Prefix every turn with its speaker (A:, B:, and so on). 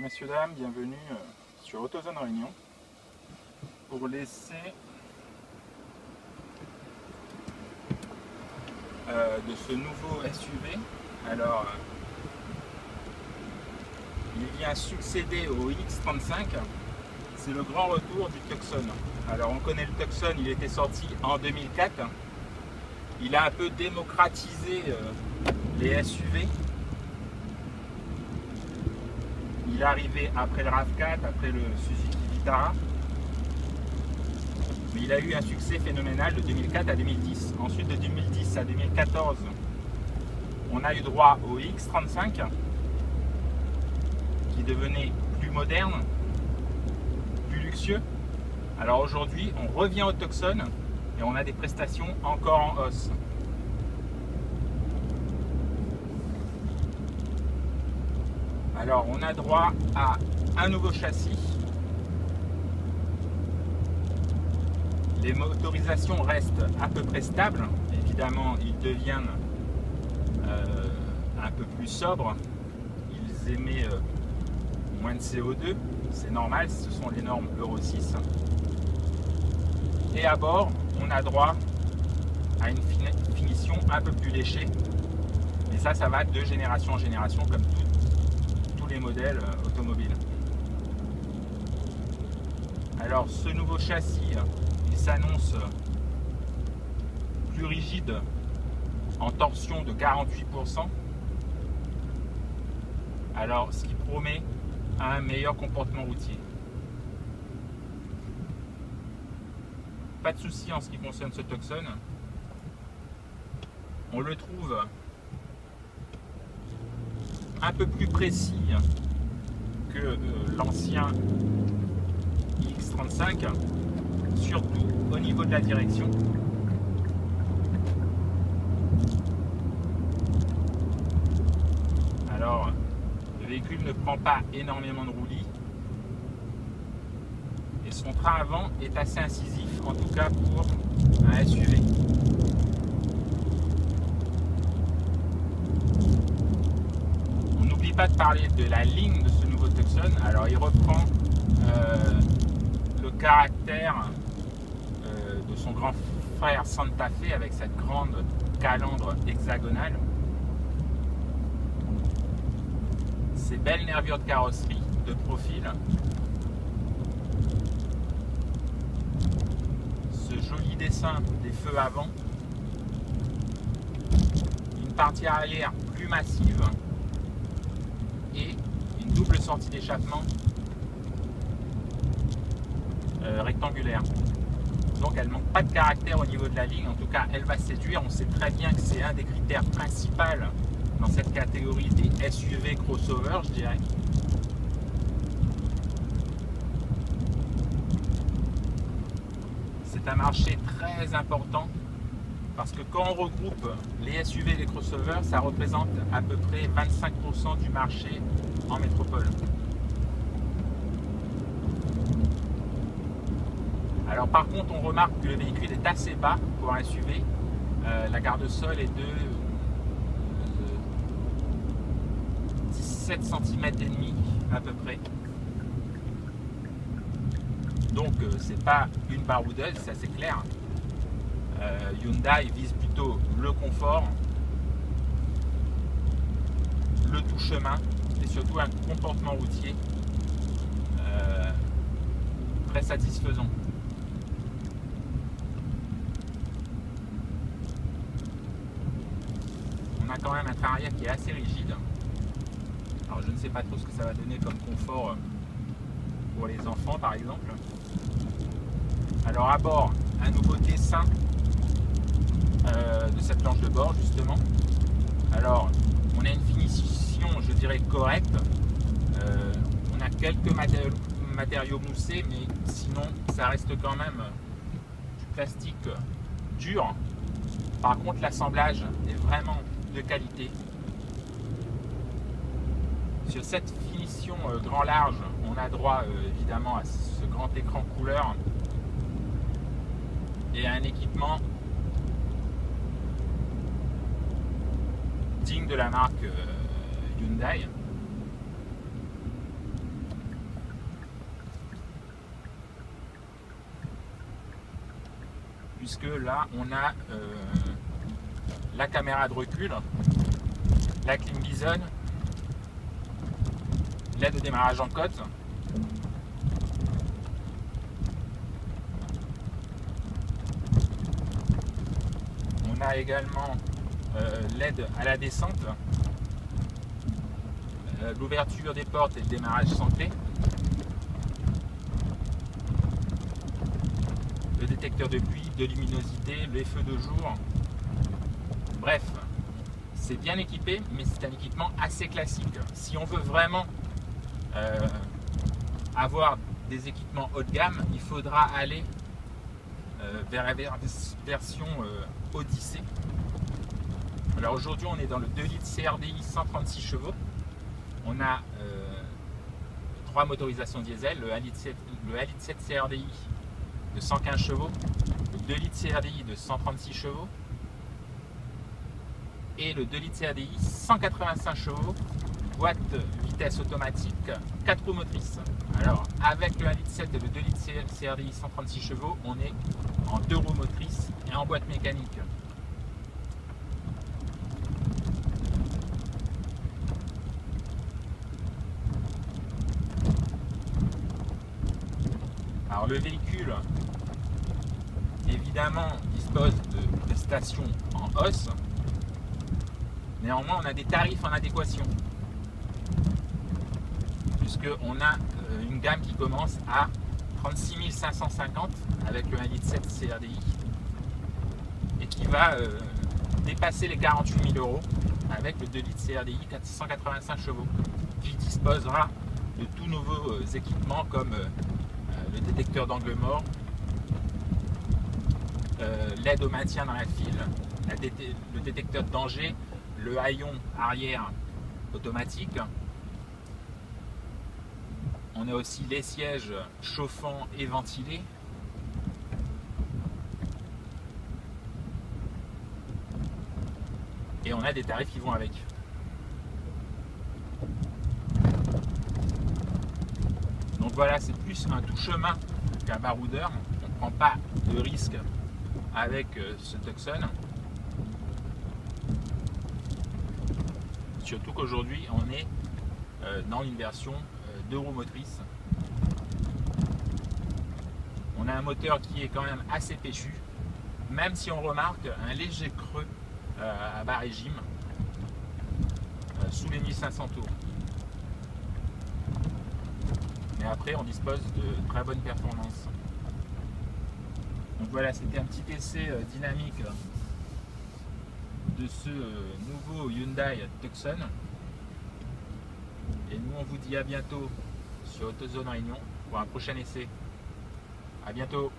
A: messieurs, dames, bienvenue sur AutoZone Réunion pour l'essai de ce nouveau SUV. Alors, il vient succéder au X35, c'est le grand retour du Tucson. Alors, on connaît le Tucson, il était sorti en 2004, il a un peu démocratisé les SUV. Il est arrivé après le RAV4, après le Suzuki Vitara. Mais il a eu un succès phénoménal de 2004 à 2010. Ensuite, de 2010 à 2014, on a eu droit au X35, qui devenait plus moderne, plus luxueux. Alors aujourd'hui, on revient au Tucson et on a des prestations encore en hausse. Alors, on a droit à un nouveau châssis. Les motorisations restent à peu près stables. Évidemment, ils deviennent un peu plus sobres. Ils émettent moins de CO2. C'est normal, ce sont les normes Euro 6. Et à bord, on a droit à une finition un peu plus léchée. Et ça va de génération en génération, comme tous les modèles automobiles. Alors, ce nouveau châssis, il s'annonce plus rigide en torsion de 48%. Alors, ce qui promet un meilleur comportement routier. Pas de souci en ce qui concerne ce Tucson. On le trouve un peu plus précis que l'ancien X35, surtout au niveau de la direction. Alors, le véhicule ne prend pas énormément de roulis et son train avant est assez incisif, en tout cas pour un SUV. Pas de parler de la ligne de ce nouveau Tucson. Alors il reprend le caractère de son grand frère Santa Fe avec cette grande calandre hexagonale, ces belles nervures de carrosserie de profil, ce joli dessin des feux avant, une partie arrière plus massive et une double sortie d'échappement rectangulaire. Donc elle manque pas de caractère au niveau de la ligne, en tout cas elle va séduire. On sait très bien que c'est un des critères principaux dans cette catégorie des SUV crossover, je dirais. C'est un marché très important parce que quand on regroupe les SUV et les crossovers, ça représente à peu près 25% du marché en métropole. Alors par contre, on remarque que le véhicule est assez bas pour un SUV. La garde-sol est de 17 cm et demi à peu près. Donc c'est pas une baroudeuse, ça c'est clair. Hyundai vise plutôt le confort, le tout chemin et surtout un comportement routier très satisfaisant. On a quand même un train arrière qui est assez rigide. Alors je ne sais pas trop ce que ça va donner comme confort pour les enfants par exemple. Alors à bord, un nouveau dessin de cette planche de bord justement. Alors on a une finition, je dirais, correcte. On a quelques matériaux moussés, mais sinon ça reste quand même du plastique dur. Par contre l'assemblage est vraiment de qualité. Sur cette finition grand large, on a droit évidemment à ce grand écran couleur et à un équipement digne de la marque Hyundai. puisque là on a la caméra de recul, la clim Bison, l'aide au démarrage en côte, on a également l'aide à la descente, l'ouverture des portes et le démarrage sans clé, le détecteur de pluie, de luminosité, les feux de jour. Bref, c'est bien équipé, mais c'est un équipement assez classique. Si on veut vraiment avoir des équipements haut de gamme, il faudra aller vers la version Odyssey. Alors aujourd'hui on est dans le 2 litres CRDI 136 chevaux. On a 3 motorisations diesel, le 1,7 litre CRDI de 115 chevaux, le 2 litres CRDI de 136 chevaux et le 2 litres CRDI 185 chevaux, boîte vitesse automatique, 4 roues motrices. Alors avec le 1,7 litre et le 2 litres CRDI 136 chevaux, on est en 2 roues motrices et en boîte mécanique. Alors le véhicule évidemment dispose de stations en os, néanmoins on a des tarifs en adéquation, puisqu'on a une gamme qui commence à 36 550 avec le 1,7 litre CRDI et qui va dépasser les 48 000 € avec le 2 litres CRDI 485 chevaux, qui disposera de tout nouveaux équipements comme le détecteur d'angle mort, l'aide au maintien dans la file, le détecteur de danger, le haillon arrière automatique. On a aussi les sièges chauffants et ventilés. Et on a des tarifs qui vont avec. Donc voilà, c'est plus un tout chemin qu'un baroudeur. On ne prend pas de risque avec ce Tucson. Surtout qu'aujourd'hui, on est dans une version 2 roues motrices. On a un moteur qui est quand même assez péchu, même si on remarque un léger creux à bas régime, sous les 1500 tours. Mais après, on dispose de très bonnes performances. Donc voilà, c'était un petit essai dynamique de ce nouveau Hyundai Tucson. Et nous, on vous dit à bientôt sur AutoZone Réunion pour un prochain essai. À bientôt.